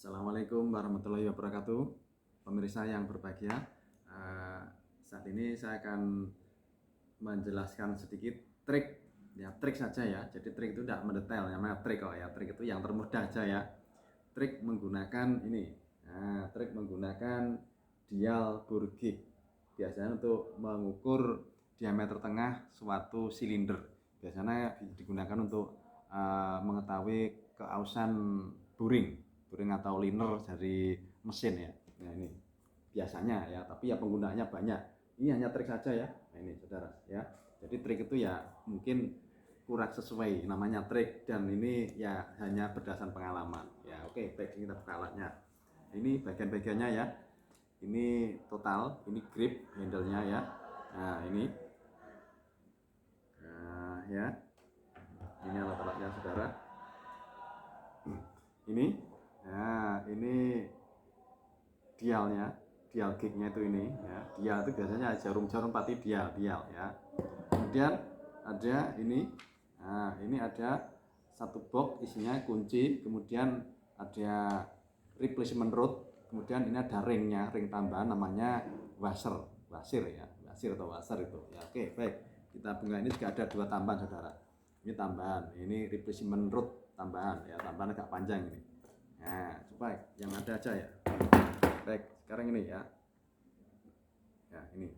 Assalamualaikum warahmatullahi wabarakatuh. Pemirsa yang berbahagia, saat ini saya akan menjelaskan sedikit trik, ya trik saja ya. Jadi trik itu tidak mendetail, namanya trik kok ya. Trik itu yang termudah aja ya. Trik menggunakan ini, trik menggunakan dial Burgik. Biasanya untuk mengukur diameter tengah suatu silinder. Biasanya digunakan untuk mengetahui keausan buring atau liner dari mesin ya. Nah ini biasanya ya, tapi ya penggunaannya banyak. Ini hanya trik saja ya. Nah ini saudara ya. Jadi trik itu ya mungkin kurang sesuai, namanya trik, dan ini ya hanya berdasarkan pengalaman. Ya oke, baik, kita buka alatnya. Ini bagian-bagiannya ya. Ini total, ini grip handle-nya ya. Nah ini, ya. Ini alat-alatnya saudara. Ini, nah ini dialnya, dial gignya itu ini ya. Dial itu biasanya jarum-jarum pati dial ya. Kemudian ada ini, nah ini ada satu box isinya kunci, kemudian ada replacement rod, kemudian ini ada ringnya, ring tambahan namanya wasir ya, wasir atau washer itu ya. Oke baik, kita buka. Ini juga ada dua tambahan saudara. Ini tambahan, ini replacement rod tambahan ya, tambahan agak panjang ini. Nah coba yang ada aja ya. Baik, sekarang ini ya. Ya, ini.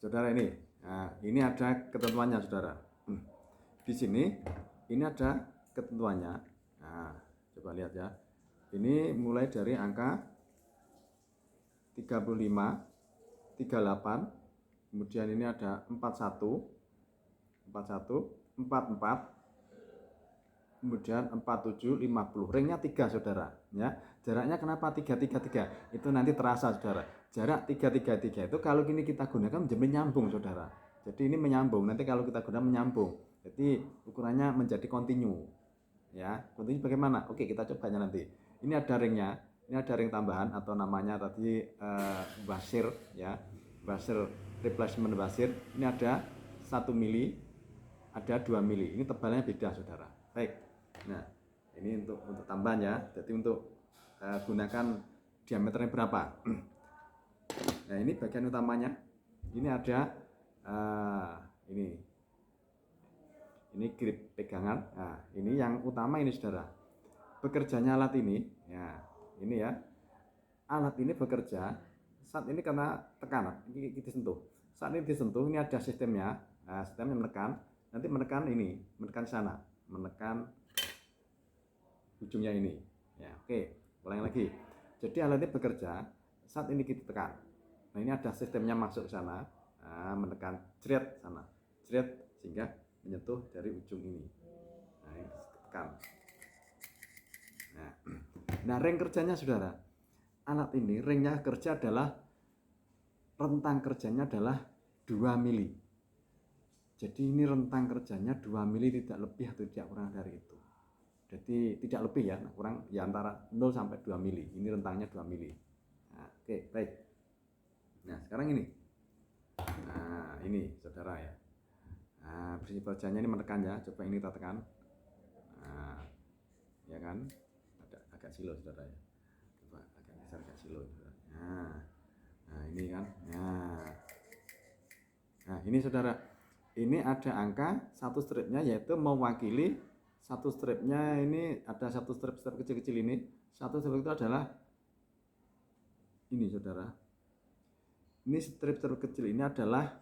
Saudara ini. Nah, ini ada ketentuannya, Saudara. Di sini ini ada ketentuannya. Nah, coba lihat ya. Ini mulai dari angka 35, 38, kemudian ini ada 41, 44, kemudian 47, 50. Ringnya 3 saudara ya. Jaraknya kenapa 3, 3, 3? Itu nanti terasa saudara. Jarak 3, 3, 3 itu kalau ini kita gunakan menjadi menyambung saudara. Jadi ini menyambung, nanti kalau kita gunakan menyambung. Jadi ukurannya menjadi kontinu. Ya, kontinu bagaimana? Oke, kita cobanya nanti. Ini ada ringnya, ini ada ring tambahan atau namanya tadi wasir ya. Wasir, replacement wasir. Ini ada 1 mili, ada 2 mili. Ini tebalnya beda saudara. Baik. Nah, ini untuk tambahan ya. Jadi untuk gunakan diameternya berapa. Nah, ini bagian utamanya. Ini ada ini grip pegangan. Nah, ini yang utama ini saudara. Bekerjanya alat ini, ya, ini ya. Alat ini bekerja saat ini karena tekanan, ini disentuh. Saat ini disentuh, ini ada sistemnya. Nah, sistemnya menekan, nanti menekan ini, menekan sana, menekan ujungnya ini. Ya, oke, ulang lagi. Jadi alat ini bekerja saat ini kita tekan. Nah, ini ada sistemnya masuk ke sana, menekan jret sana, jret sehingga menyentuh dari ujung ini. Nah, ini tekan. Nah, ring kerjanya saudara. Alat ini ringnya kerja adalah rentang kerjanya adalah 2 mili. Jadi ini rentang kerjanya 2 mili, tidak lebih atau tidak kurang dari itu. Jadi tidak lebih ya, kurang ya antara 0 sampai 2 mili. Ini rentangnya 2 mili. Nah, oke, baik. Nah, sekarang ini. Nah, ini saudara ya. Nah, prinsip kerjanya ini menekan ya. Coba ini kita tekan. Nah, ya kan? Agak silo saudara ya. Coba agak geser, agak silo saudara. Nah, ini kan. Nah, ini saudara. Ini ada angka satu stripnya, yaitu mewakili satu stripnya. Ini ada satu strip kecil-kecil ini. Satu strip itu adalah ini saudara. Ini strip kecil ini adalah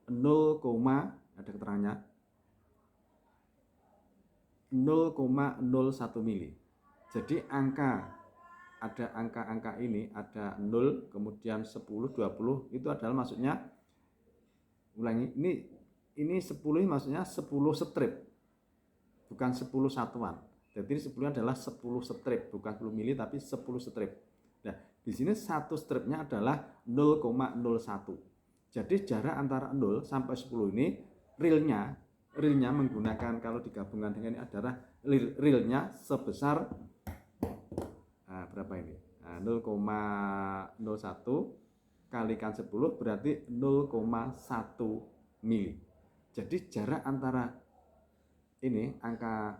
0, ada keterangannya 0,01 mili. Jadi ada angka-angka ini, ada 0, kemudian 10, 20, itu adalah maksudnya, ulangi, ini 10 ini maksudnya 10 strip, bukan 10 satuan. Jadi 10 adalah 10 strip, bukan 10 mili tapi 10 strip. Nah, di sini satu stripnya adalah 0,01. Jadi jarak antara 0 sampai 10 ini realnya menggunakan, kalau digabungkan dengan ini adalah realnya sebesar berapa ini? 0,01 kalikan 10 berarti 0,1 mili. Jadi jarak antara ini angka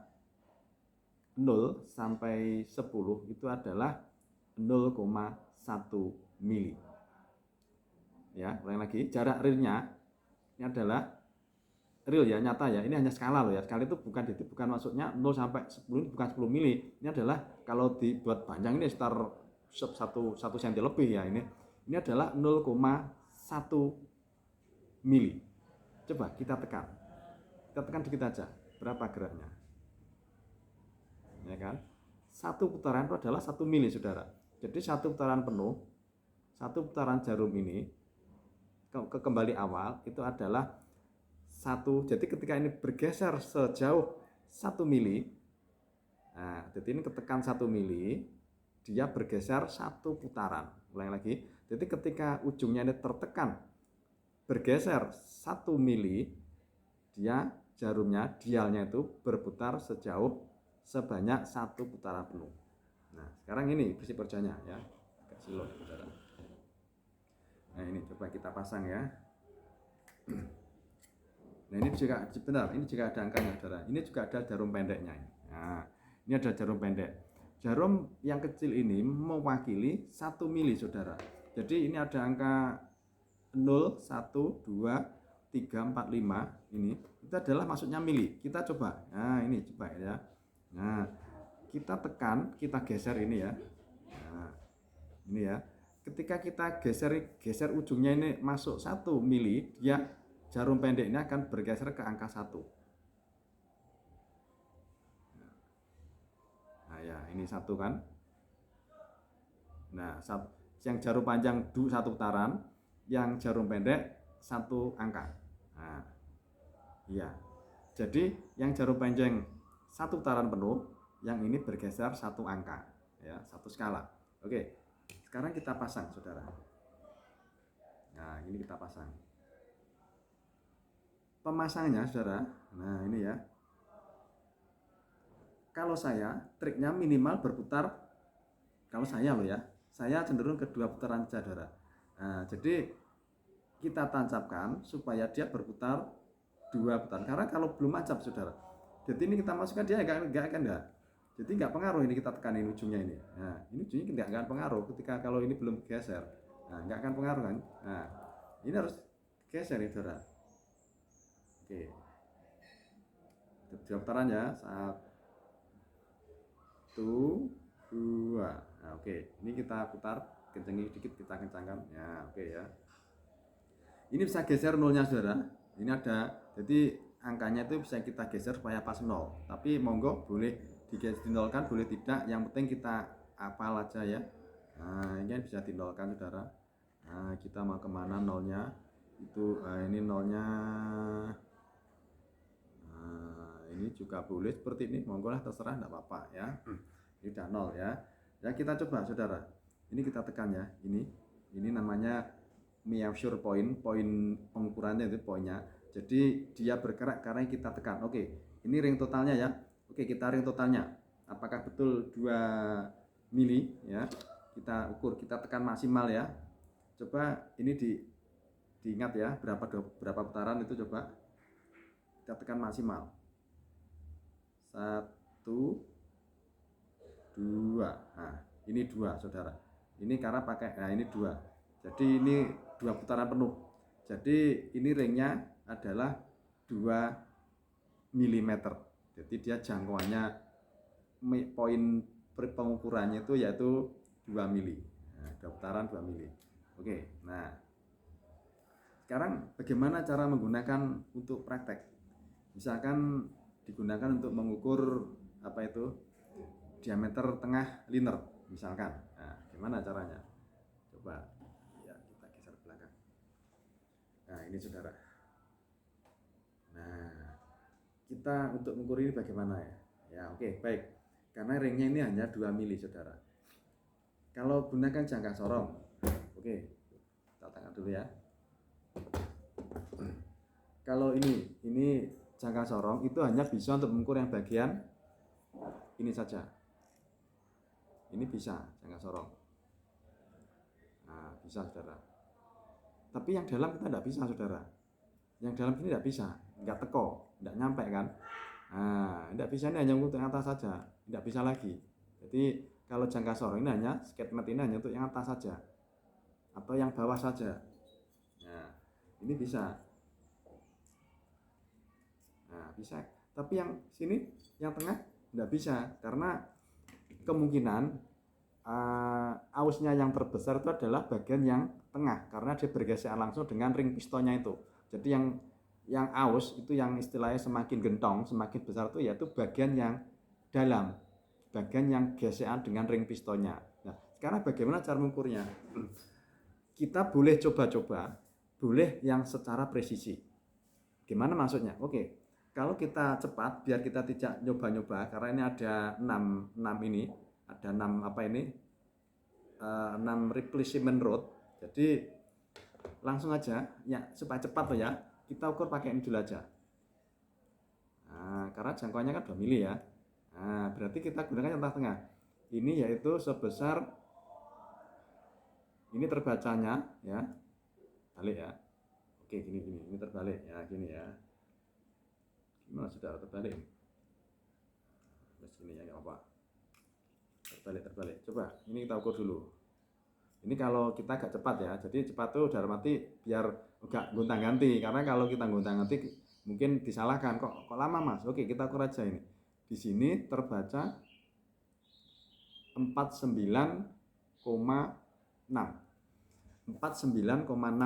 0 sampai 10 itu adalah 0,1 mili. Ya, ulang lagi, jarak realnya ini adalah real ya, nyata ya. Ini hanya skala loh ya. Skala itu bukan maksudnya 0 sampai 10 ini bukan 10 mili. Ini adalah kalau dibuat panjang ini sekitar 1 cm lebih ya ini. Ini adalah 0,1 mili. Coba kita tekan. Kita tekan dikit aja. Berapa geraknya? Ya kan? Satu putaran itu adalah 1 mili, Saudara. Jadi satu putaran penuh, satu putaran jarum ini ke kembali awal itu adalah satu. Jadi ketika ini bergeser sejauh 1 mili, nah, jadi ini ketekan 1 mili, dia bergeser satu putaran. Ulang lagi. Jadi ketika ujungnya ini tertekan bergeser 1 mili, dia jarumnya, dialnya itu berputar sebanyak satu putaran penuh. Nah, sekarang ini prinsip kerjanya ya. Agak silau, Saudara. Nah, ini coba kita pasang ya. Nah, ini juga benar, ini juga ada angkanya, Saudara. Ini juga ada jarum pendeknya. Nah, ini ada jarum pendek. Jarum yang kecil ini mewakili 1 mili, Saudara. Jadi ini ada angka 0, 1, 2, 3, 4, 5 ini. Itu adalah maksudnya mili. Kita coba. Nah, ini coba ya. Nah, kita tekan, kita geser ini ya. Nah, ini ya. Ketika kita geser ujungnya ini masuk 1 mili, dia jarum pendek ini akan bergeser ke angka 1. Nah ya, ini 1 kan. Nah, yang jarum panjang 1 putaran, yang jarum pendek 1 angka. Nah, iya. Jadi yang jarum panjang 1 putaran penuh, yang ini bergeser 1 angka, ya, 1 skala. Oke. Sekarang kita pasang, Saudara. Nah, ini kita pasang. Pemasangnya, Saudara. Nah, ini ya. Kalau saya, triknya minimal berputar. Kalau saya loh ya, saya cenderung ke 2 putaran saja, Saudara. Nah, jadi kita tancapkan supaya dia berputar 2 putaran. Karena kalau belum tancap, Saudara, jadi ini kita masukkan dia nggak akan enggak. Jadi nggak pengaruh ini kita tekanin ujungnya ini. Nah, ini ujungnya nggak akan pengaruh ketika kalau ini belum geser. Nah, nggak akan pengaruh kan. Nah, ini harus geser ya, Saudara. Oke. 2 putaran ya. 1, 2. Nah, oke. Ini kita putar, kencengi sedikit, kita kencangkan. Ya, oke ya. Ini bisa geser nolnya, Saudara. Ini ada. Jadi angkanya itu bisa kita geser supaya pas 0. Tapi monggo boleh dinolkan, boleh tidak, yang penting kita hafal aja ya. Nah, ini bisa dinolkan, Saudara. Nah, kita mau kemana nolnya itu, ini nolnya. Nah, ini juga boleh seperti ini, monggo lah, terserah, enggak apa-apa ya. Ini udah 0 ya. Ya, kita coba, Saudara. Ini kita tekan ya. Ini namanya measure point pengukurannya itu poinnya. Jadi dia bergerak karena kita tekan. Oke, ini ring totalnya ya. Oke, kita ring totalnya. Apakah betul 2 mili ya? Kita ukur, kita tekan maksimal ya. Coba ini diingat ya, berapa putaran itu coba. Kita tekan maksimal. 1, 2. Nah, ini 2, Saudara. Ini karena pakai, nah ini 2. Jadi ini 2 putaran penuh. Jadi ini ringnya adalah 2 mm. Jadi dia jangkauannya, poin pengukurannya itu yaitu 2 mili. Nah, 2 putaran 2 mili. Oke, nah sekarang bagaimana cara menggunakan untuk praktek? Misalkan digunakan untuk mengukur apa itu diameter tengah liner misalkan. Nah, gimana caranya? Coba ya, kita geser belakang. Nah, ini, Saudara. Nah, kita untuk mengukur ini bagaimana ya? Ya, oke, baik. Karena ringnya ini hanya 2 mili, Saudara. Kalau gunakan jangka sorong, oke, kita tangkap dulu ya. Kalau ini jangka sorong itu hanya bisa untuk mengukur yang bagian ini saja. Ini bisa jangka sorong. Nah, bisa, Saudara. Tapi yang dalam kita tidak bisa, Saudara. Yang dalam ini tidak bisa, nggak teko, nggak nyampe kan. Nah, tidak bisa, ini hanya untuk yang atas saja. tidak bisa lagi. Jadi kalau jangka sorong ini hanya sketmat ini hanya untuk yang atas saja atau yang bawah saja. Nah, ini bisa. Nah, bisa. Tapi yang sini, yang tengah tidak bisa karena kemungkinan ausnya yang terbesar itu adalah bagian yang tengah karena dia bergesekan langsung dengan ring pistonnya itu. Jadi yang aus itu yang istilahnya semakin gentong, semakin besar itu yaitu bagian yang dalam, bagian yang gesekan dengan ring pistonnya. Nah, sekarang bagaimana cara mengukurnya? Kita boleh coba-coba, boleh yang secara presisi. Gimana maksudnya? Oke, kalau kita cepat, biar kita tidak nyoba-nyoba, karena ini ada 6 ini, ada 6 apa ini, 6 replacement road. Jadi langsung aja, ya supaya cepat loh ya, kita ukur pakai ini dulu aja. Nah, karena jangkauannya kan 2 mili ya. Nah, berarti kita gunakan yang tengah-tengah. Ini yaitu sebesar, ini terbacanya ya, balik ya. Oke, gini, ini terbalik ya, gini ya. Gimana sudah terbalik? Terus ini ya, nggak apa. Terbalik. Coba, ini kita ukur dulu. Ini kalau kita agak cepat ya, jadi cepat tuh dalam arti biar agak gonta-ganti. Karena kalau kita gonta-ganti mungkin disalahkan, kok lama mas? Oke, kita ukur aja ini. Di sini terbaca 49,6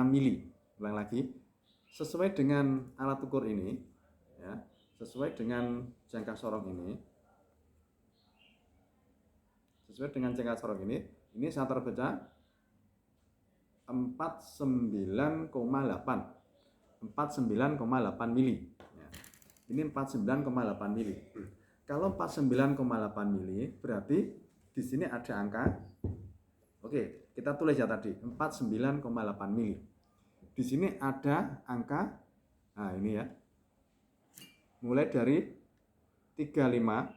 mili. Ulang lagi, sesuai dengan alat ukur ini ya, sesuai dengan jangka sorong ini, ini saya terbaca 49,8 mili ya. Ini 49,8 mili. Kalau 49,8 mili berarti di sini ada angka. Oke, kita tulis ya tadi 49,8 mili. Di sini ada angka, nah ini ya, mulai dari 35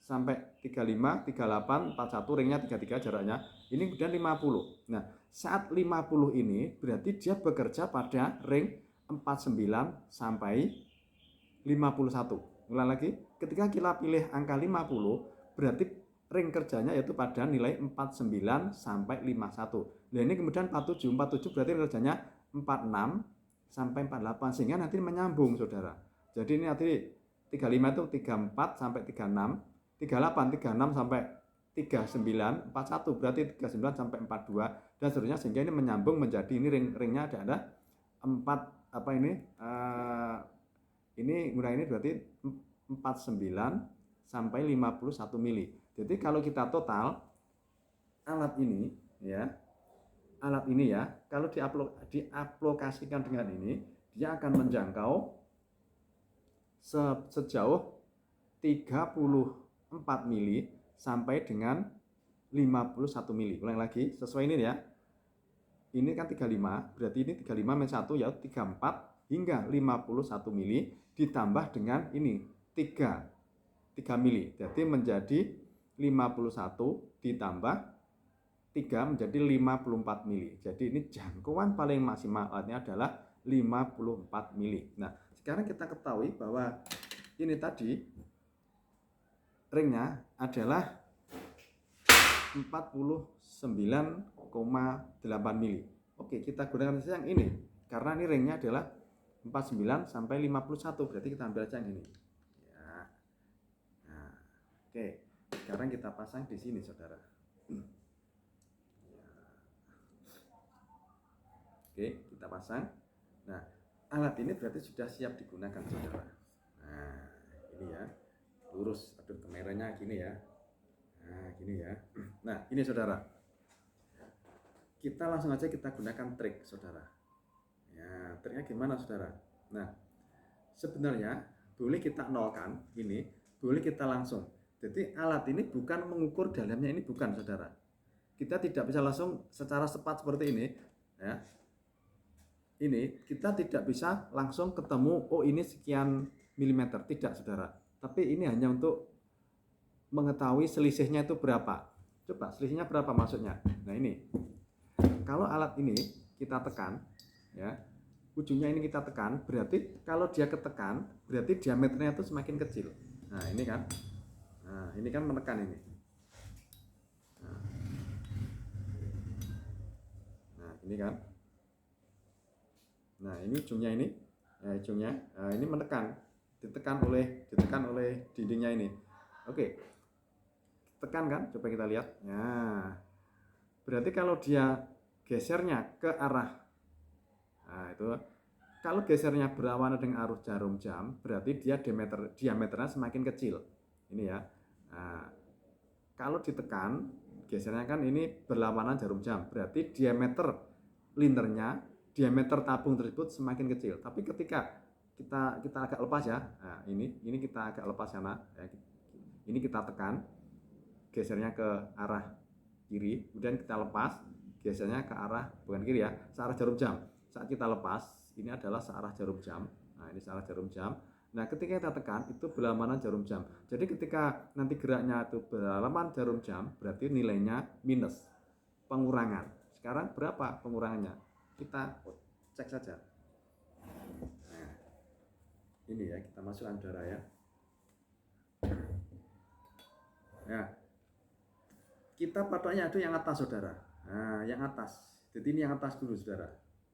sampai 35, 38, 41, ringnya 33 jaraknya, ini kemudian 50. Nah, saat 50 ini berarti dia bekerja pada ring 49 sampai 51. Ulang lagi, ketika kita pilih angka 50, berarti ring kerjanya yaitu pada nilai 49 sampai 51. Nah, ini kemudian 47 berarti ring kerjanya 46 sampai 48, sehingga nanti menyambung saudara. Jadi ini nanti 35 itu 34 sampai 36, 38, 36 sampai 39, 41 berarti 39 sampai 42 dan seterusnya, sehingga ini menyambung menjadi ini ringnya ada 4 apa ini ini berarti 49 sampai 51 mili. Jadi kalau kita total alat ini ya, kalau diaplikasikan dengan ini, dia akan menjangkau sejauh 34 mili sampai dengan 51 mili. Ulang lagi, sesuai ini ya. Ini kan 35, berarti ini 35 min 1 ya 34 hingga 51 mili ditambah dengan ini 3 mili. Jadi menjadi 51 ditambah 3 menjadi 54 mili. Jadi ini jangkauan paling maksimal alatnya adalah 54 mili. Nah, sekarang kita ketahui bahwa ini tadi ringnya adalah 49,8 mili. Oke, kita gunakan saja yang ini karena ini ringnya adalah 49 sampai 51, berarti kita ambil saja yang ini. Ya. Nah, oke. Sekarang kita pasang di sini, saudara. Oke, kita pasang. Nah, alat ini berarti sudah siap digunakan, saudara. Nah, ini ya, lurus. Aduh, kameranya gini ya. Nah, gini ya. Nah, ini saudara. Kita langsung aja kita gunakan trik, saudara. Ya, triknya gimana, saudara? Nah, sebenarnya boleh kita nolkan ini, boleh kita langsung. Jadi alat ini bukan mengukur dalamnya, ini bukan, saudara. Kita tidak bisa langsung secara cepat seperti ini, ya. Ini kita tidak bisa langsung ketemu, oh ini sekian milimeter, tidak, saudara. Tapi ini hanya untuk mengetahui selisihnya itu berapa. Coba selisihnya berapa maksudnya? Nah ini, kalau alat ini kita tekan, ya, ujungnya ini kita tekan, berarti kalau dia ketekan, berarti diameternya itu semakin kecil. Nah ini kan, Nah, ini kan menekan ini. Nah, ini kan. Nah, ini ujungnya ini. Ujungnya. Nah, ini menekan. Ditekan oleh dindingnya ini. Oke. Tekan kan? Coba kita lihat. Nah, berarti kalau dia gesernya ke arah, nah itu kalau gesernya berlawanan dengan arus jarum jam, berarti dia diameternya semakin kecil. Ini ya. Nah, kalau ditekan, gesernya kan ini berlawanan jarum jam, berarti diameter linternya, diameter tabung tersebut semakin kecil. Tapi ketika kita agak lepas ya, nah ini kita agak lepas sana, ya, ini kita tekan, gesernya ke arah kiri, kemudian kita lepas, gesernya ke arah bukan kiri ya, searah jarum jam. Saat kita lepas, ini adalah searah jarum jam. Nah, ini searah jarum jam. Nah, ketika kita tekan itu berlawanan jarum jam. Jadi ketika nanti geraknya itu berlawanan jarum jam, berarti nilainya minus, pengurangan. Sekarang berapa pengurangannya? Kita cek saja. Nah, ini ya, kita masukkan saudara ya. Nah, kita patoknya itu yang atas saudara. Nah, yang atas. Jadi ini yang atas dulu saudara.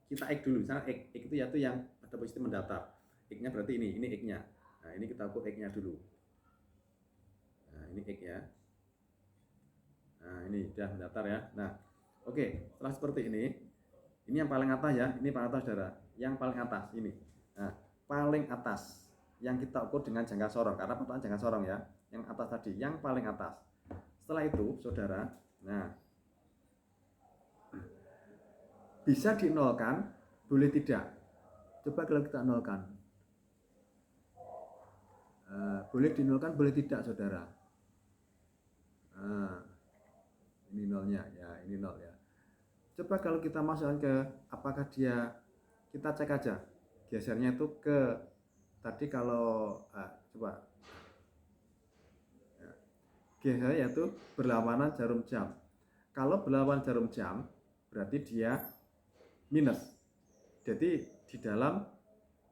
Kita X dulu. Misalnya X itu yaitu yang pada posisi mendatar. X-nya berarti ini X-nya. Nah, ini kita ukur X-nya dulu. Nah, ini X ya. Nah, ini sudah mendatar ya. Nah, oke. Setelah seperti ini yang paling atas ya. Ini paling atas saudara. Yang paling atas ini. Nah, paling atas yang kita ukur dengan jangka sorong. Karena patokan jangka sorong ya. Yang atas tadi. Yang paling atas. Setelah itu, saudara, nah, bisa dinolkan, boleh tidak. Coba kalau kita nolkan. Boleh dinolkan, boleh tidak, saudara. Nah, ini nolnya, ya, ini nol ya. Coba kalau kita masukkan ke, apakah dia, kita cek aja, gesernya itu ke, tadi kalau, coba, geser yaitu berlawanan jarum jam. Kalau berlawanan jarum jam, berarti dia minus. Jadi di dalam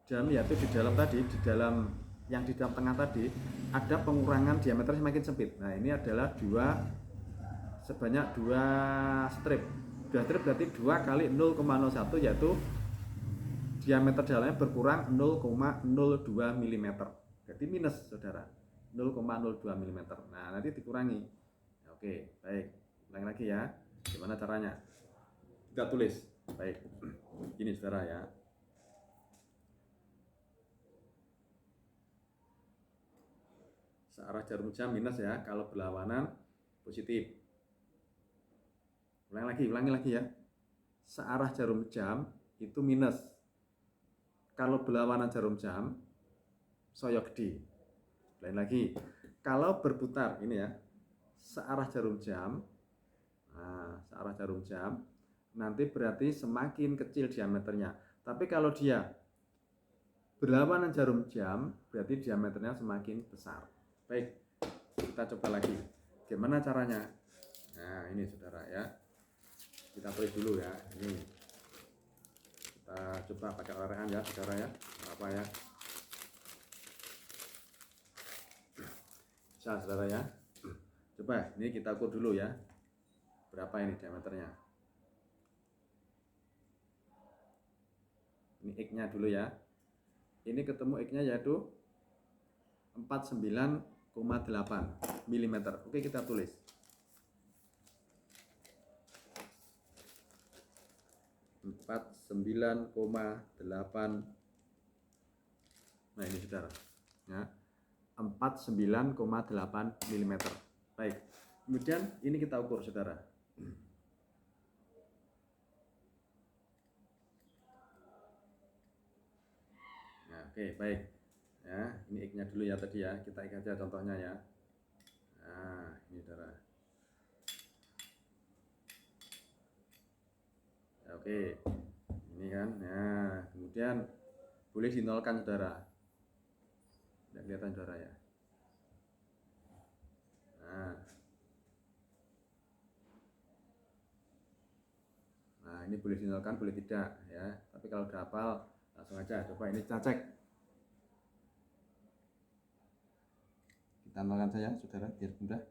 jam yaitu di dalam tadi, di dalam yang di dalam tengah tadi ada pengurangan diameter semakin sempit. Nah, ini adalah sebanyak 2 strip. 2 strip berarti 2 kali 0,01 yaitu diameter dalamnya berkurang 0,02 mm. Berarti minus saudara. 0,02 mm. Nah, nanti dikurangi. Oke, baik. Ulang lagi ya. Gimana caranya? Kita tulis. Baik. Ini saudara ya. Searah jarum jam minus ya, kalau berlawanan positif. Ulangi lagi ya. Searah jarum jam itu minus. Kalau berlawanan jarum jam saya gede. Lain lagi, kalau berputar ini ya, searah jarum jam, nah, searah jarum jam, nanti berarti semakin kecil diameternya. Tapi kalau dia berlawanan jarum jam, berarti diameternya semakin besar. Baik, kita coba lagi. Gimana caranya? Nah, ini saudara ya. Kita tulis dulu ya. Ini kita coba pakai larean ya, saudara ya. Apa ya? Bisa saudara ya. Coba ini kita ukur dulu ya. Berapa ini diameternya? Ini X-nya dulu ya. Ini ketemu X-nya yaitu 49,8 mm. Oke, kita tulis. Empat 9,8. Nah, ini saudara ya, 49,8 mm. Baik, kemudian ini kita ukur saudara. Nah, oke, baik ya, ini X nya dulu ya tadi ya, kita X aja contohnya ya. Nah, ini saudara ya, oke, ini kan. Nah, kemudian boleh dinolkan saudara. Tidak kelihatan saudara ya. Nah, ini boleh dinolkan, boleh tidak ya. Tapi kalau udah hafal langsung aja. Coba ini kita cek. Kita kita nolkan saja saudara biar mudah.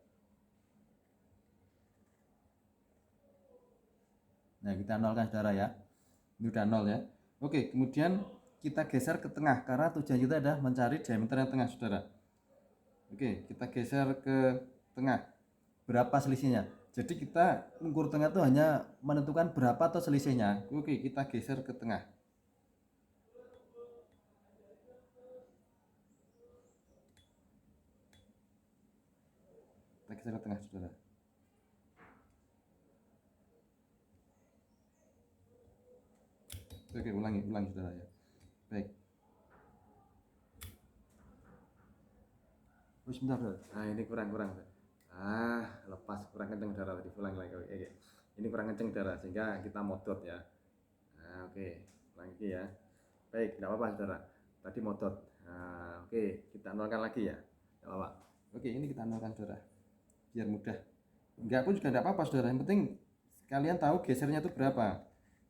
Nah, kita nolkan saudara ya. Ini udah nol ya. Oke, kemudian kita geser ke tengah karena tujuan kita adalah mencari diameter yang tengah saudara. Oke, kita geser ke tengah. Berapa selisihnya? Jadi kita ukur tengah itu hanya menentukan berapa atau selisihnya. Oke, kita geser ke tengah. Kita geser ke tengah saudara. Oke, ulangi saudara ya. Baik. Oh, sebentar. Nah, ini kurang. Lepas kurang kenceng saudara tadi. Ulang lagi. Oke. Ini kurang kenceng saudara sehingga kita modot ya. Nah, oke. Ulang lagi ya. Baik, tidak apa-apa saudara. Tadi modot. Nah, oke, kita nolkan lagi ya. Tidak apa-apa. Oke, ini kita nolkan saudara. Biar mudah. Enggak pun juga tidak apa-apa saudara. Yang penting kalian tahu gesernya itu berapa.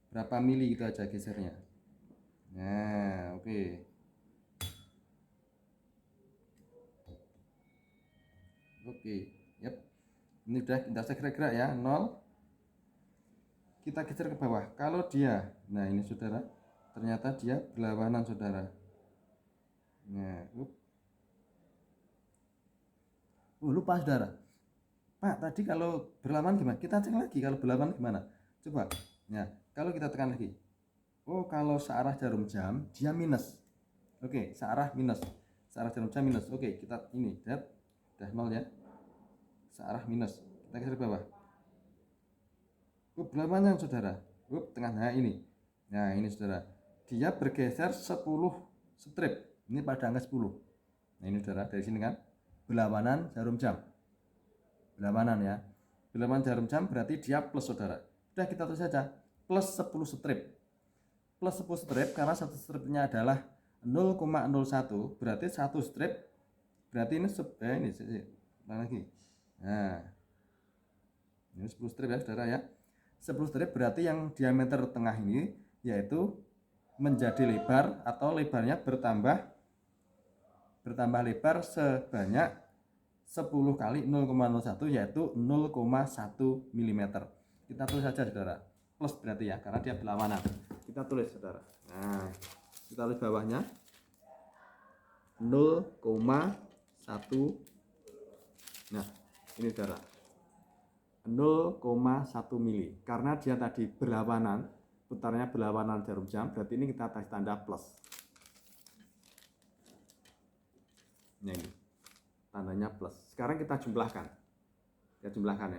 Berapa mili gitu aja gesernya. Nah, oke. Oke, yep. Ini udah kita gerak-gerak ya, 0. Kita geser ke bawah. Kalau dia, nah ini saudara, ternyata dia berlawanan saudara. Nah, lupa saudara. Pak, tadi kalau berlawanan gimana? Kita cek lagi kalau berlawanan gimana. Coba. Nah, kalau kita tekan lagi. Oh, kalau searah jarum jam dia minus. Oke, searah minus. Searah jarum jam minus. Oke, kita ini lihat udah 0 ya. Searah minus. Kita geser ke bawah. Berlawanan saudara. Tengah. Nah ini. Nah ini saudara. Dia bergeser 10 strip. Ini pada angka 10. Nah ini saudara, dari sini kan berlawanan jarum jam. Berlawanan ya. Berlawanan jarum jam berarti dia plus saudara. Sudah kita tulis saja plus 10 strip. Plus 10 strip karena satu stripnya adalah 0,01 berarti satu strip berarti ini lagi. Nah. Ini 10 strip ya saudara ya. 10 strip berarti yang diameter tengah ini yaitu menjadi lebar atau lebarnya bertambah lebar sebanyak 10 kali 0,01 yaitu 0,1 mm. Kita tulis saja saudara. Plus berarti ya karena dia berlawanan. Kita tulis saudara. Nah, kita tulis bawahnya 0,1. Nah, ini saudara. 0,1 mili karena dia tadi berlawanan, putarnya berlawanan jarum jam, berarti ini kita kasih tanda plus. Ini tandanya plus. Sekarang kita jumlahkan. Ya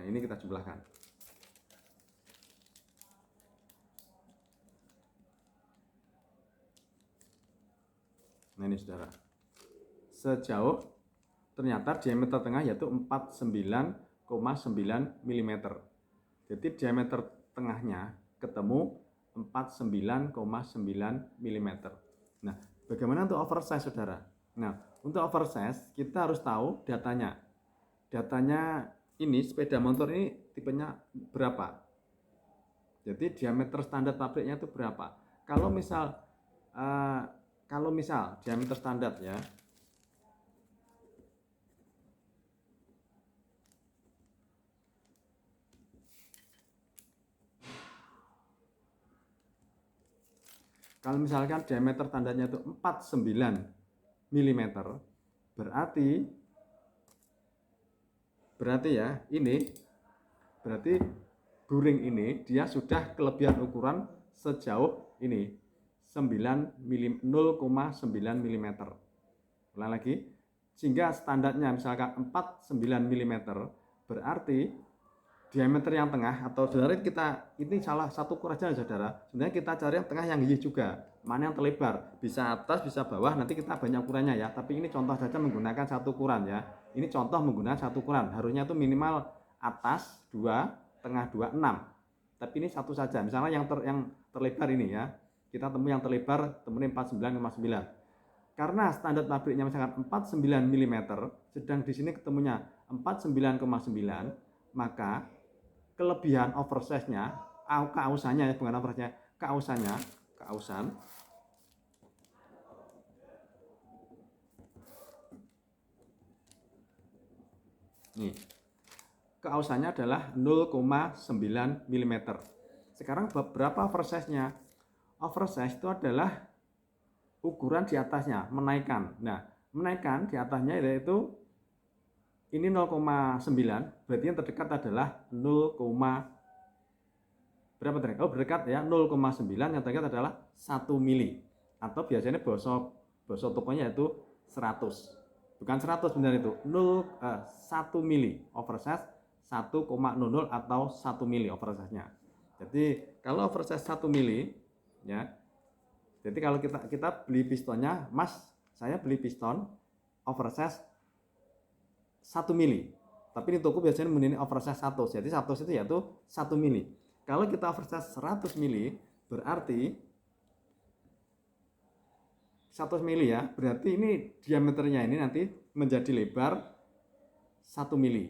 ini kita jumlahkan. Nah ini saudara. Sejauh ternyata diameter tengah yaitu 49,9 mm. Jadi diameter tengahnya ketemu 49,9 mm. Nah, bagaimana untuk oversize saudara? Nah, untuk oversize kita harus tahu datanya. Datanya ini sepeda motor ini tipenya berapa? Jadi diameter standar pabriknya itu berapa? Kalau misal diameter standar ya. Kalau misalkan diameter standarnya itu 49 mm, berarti ya berarti buring ini dia sudah kelebihan ukuran sejauh ini 0,9 mm. Ulang lagi, sehingga standarnya misalkan 49 mm, berarti diameter yang tengah atau saudara ini salah satu ukur aja saudara. Sebenarnya kita cari yang tengah yang Y juga. Mana yang terlebar? Bisa atas, bisa bawah. Nanti kita banyak ukurannya ya. Tapi ini contoh saja menggunakan satu ukuran ya. Ini contoh menggunakan satu ukuran. Harusnya itu minimal atas 2, tengah 2, 6. Tapi ini satu saja. Misalnya yang terlebar ini ya. Kita temu yang terlebar, temuin 49,9. Karena standar pabriknya misalkan 49 mm, sedang di sini ketemunya 49,9, maka kelebihan oversize-nya, keausannya bukan oversize-nya, keausan Nih, keausannya adalah 0,9 mm. Sekarang berapa oversize-nya? Oversize itu adalah ukuran di atasnya, menaikkan. Nah, menaikkan di atasnya yaitu ini 0,9, berarti yang terdekat adalah 0, berapa terdekat? Oh, berdekat ya, 0,9, yang terdekat adalah 1 mili. Atau biasanya bahasa tokonya yaitu 100. Bukan 100 benar itu, 1 mili oversize 1,00 atau 1 mili oversize-nya. Jadi kalau oversize 1 mili ya. Jadi kalau kita beli pistonnya, Mas, saya beli piston oversize 1 mili. Tapi di toko biasanya ini oversize 1. Jadi 1 itu yaitu 1 mili. Kalau kita oversize 100 mili berarti 100 mili ya, berarti ini diameternya ini nanti menjadi lebar 1 mili.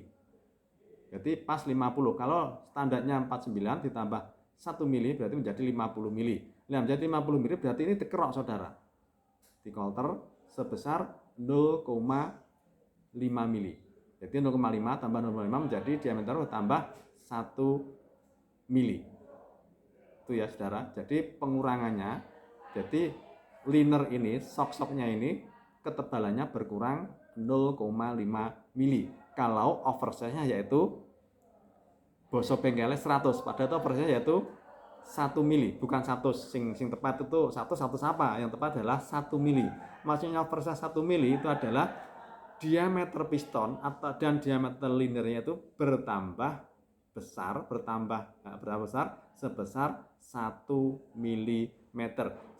Jadi pas 50. Kalau standarnya 49 ditambah 1 mili berarti menjadi 50 mili. Nah, menjadi 50 mili berarti ini dikerok saudara. Dikolter sebesar 0,5 mili. Jadi 0,5 tambah 0,5 menjadi diameter tambah 1 mili. Itu ya saudara. Jadi pengurangannya, jadi liner ini, sok-soknya ini ketebalannya berkurang 0,5 mili. Kalau oversize-nya yaitu boso bengkelnya 100, padahal itu oversize yaitu 1 mili, bukan 100. Sing tepat itu 1 apa? Yang tepat adalah 1 mili. Maksudnya oversize 1 mili itu adalah diameter piston atau dan diameter linernya itu bertambah besar sebesar 1 mm.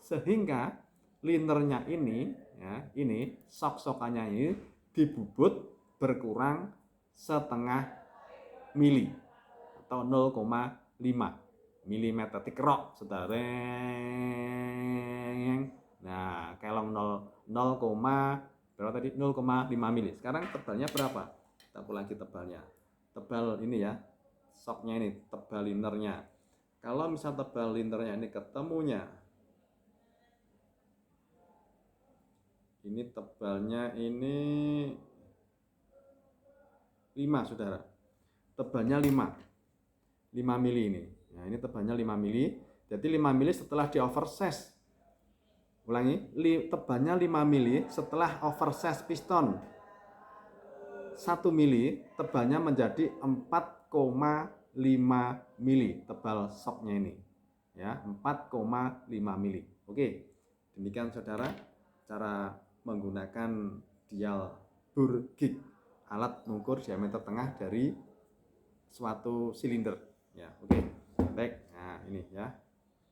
Sehingga linernya ini ya, ini sok-sokannya ini dibubut berkurang setengah mili atau 0,5 mm dikerok saudara. Nah, kelong 0, berapa tadi? 0,5 mili. Sekarang tebalnya berapa? Kita pulang lagi tebalnya. Tebal ini ya, soknya ini, tebal linernya. Kalau misal tebal linernya ini ketemunya, ini tebalnya ini 5 saudara. Tebalnya 5 mili ini. Nah, ini tebalnya 5 mili. Jadi 5 mili setelah di oversize. Ulangi, tebalnya 5 mili setelah oversize piston 1 mili, tebalnya menjadi 4,5 mili tebal soknya ini. Ya, 4,5 mili. Oke. Demikian saudara cara menggunakan dial bur gig, alat mengukur diameter tengah dari suatu silinder. Ya, oke. Baik. Nah, ini ya.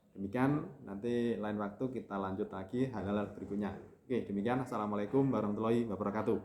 Demikian, nanti lain waktu kita lanjut lagi hal-hal berikutnya. Oke, demikian. Assalamualaikum warahmatullahi wabarakatuh.